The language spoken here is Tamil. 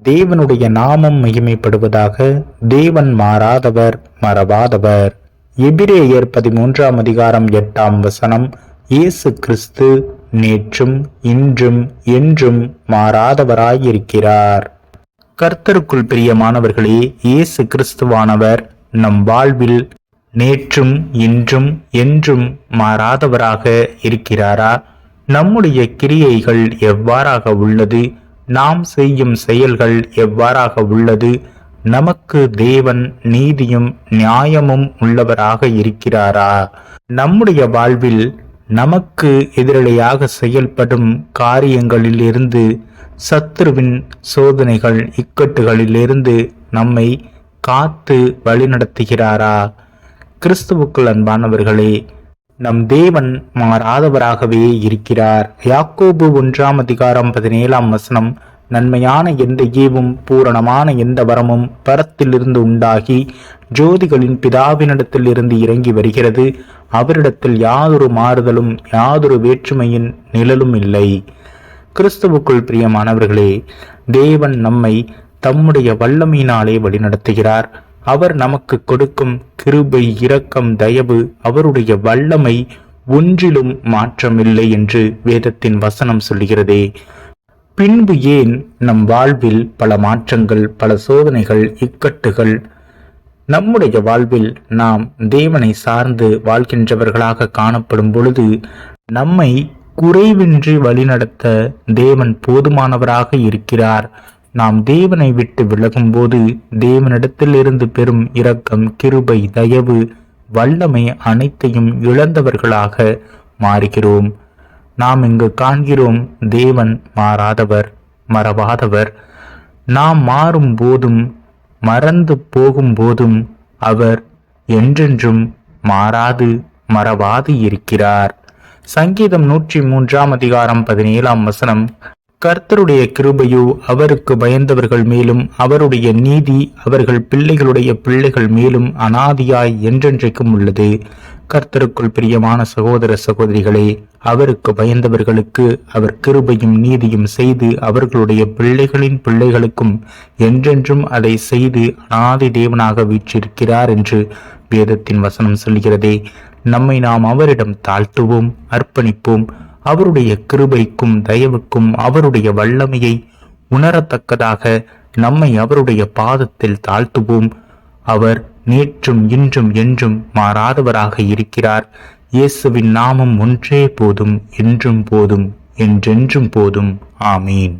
தேவனுடைய நாமம் மகிமைப்படுவதாக. தேவன் மாறாதவர், மறவாதவர். எபிரேயர் 13ஆம் அதிகாரம் 8ஆம் வசனம். இயேசு கிறிஸ்து நேற்றும் இன்றும் என்றும் மாறாதவராயிருக்கிறார். கர்த்தருக்குள் பிரியமானவர்களே, இயேசு கிறிஸ்துவானவர் நம் வாழ்வில் நேற்றும் இன்றும் என்றும் மாறாதவராக இருக்கிறாரா? நம்முடைய கிரியைகள் எவ்வாறாக உள்ளது? நாம் செய்யும் செயல்கள் எவ்வாறாக உள்ளது? நமக்கு தேவன் நீதியும் நியாயமும் உள்ளவராக இருக்கிறாரா? நம்முடைய வாழ்வில் நமக்கு எதிரடையாக செயல்படும் காரியங்களிலிருந்து, சத்துருவின் சோதனைகள் இக்கட்டுகளிலிருந்து நம்மை காத்து வழிநடத்துகிறாரா? கிறிஸ்துவுக்குள் அன்பானவர்களே, நம் தேவன் மாறாதவராகவே இருக்கிறார். யாக்கோபு 1ஆம் அதிகாரம் 17ஆம் வசனம். நன்மையான எந்த ஈவும் பூரணமான எந்த வரமும் பரத்திலிருந்து உண்டாகி ஜோதிகளின் பிதாவினிடத்தில் இருந்து இறங்கி வருகிறது. அவரிடத்தில் யாதொரு மாறுதலும் யாதொரு வேற்றுமையின் நிழலும் இல்லை. கிறிஸ்துவுக்குள் பிரியமானவர்களே, தேவன் நம்மை தம்முடைய வல்லமையினாலே வழிநடத்துகிறார். அவர் நமக்கு கொடுக்கும் கிருபை, இரக்கம், தயவு, அவருடைய வல்லமை ஒன்றிலும் மாற்றமில்லை என்று வேதத்தின் வசனம் சொல்கிறதே. பின்பு ஏன் நம் வாழ்வில் பல மாற்றங்கள், பல சோதனைகள், இக்கட்டுகள்? நம்முடைய வாழ்வில் நாம் தேவனை சார்ந்து வாழ்கின்றவர்களாக காணப்படும் பொழுது நம்மை குறைவின்றி வழிநடத்த தேவன் போதுமானவராக இருக்கிறார். நாம் தேவனை விட்டு விலகும் போது தேவனிடத்தில் இருந்து பெறும் இரக்கம், கிருபை, தயவு, வல்லமை அனைத்தையும் இழந்தவர்களாக மாறுகிறோம். நாம் இங்கு காண்கிறோம், தேவன் மாறாதவர், மறவாதவர். நாம் மாறும் போதும் மறந்து போகும் போதும் அவர் என்றென்றும் மாறாது, மறவாது இருக்கிறார். சங்கீதம் 103ஆம் அதிகாரம் 17ஆம் வசனம். கர்த்தருடைய கிருபையோ அவருக்கு பயந்தவர்கள் மேலும், அவருடைய நீதி அவர்கள் பிள்ளைகளுடைய பிள்ளைகள் மேலும் அனாதியாய் என்றென்றைக்கும் உள்ளது. கர்த்தருக்குள் பிரியமான சகோதர சகோதரிகளே, அவருக்கு பயந்தவர்களுக்கு அவர் கிருபையும் நீதியும் செய்து அவர்களுடைய பிள்ளைகளின் பிள்ளைகளுக்கும் என்றென்றும் அதை செய்து அனாதி தேவனாக வீற்றிருக்கிறார் என்று வேதத்தின் வசனம் சொல்கிறதே. நம்மை நாம் அவரிடம் தாழ்த்துவோம், அர்ப்பணிப்போம். அவருடைய கிருபைக்கும் தயவுக்கும் அவருடைய வல்லமையை உணரத்தக்கதாக நம்மை அவருடைய பாதத்தில் தாழ்த்துவோம். அவர் நேற்றும் இன்றும் என்றும் மாறாதவராக இருக்கிறார். இயேசுவின் நாமம் ஒன்றே போதும், என்றும் போதும், என்றென்றும் போதும். ஆமீன்.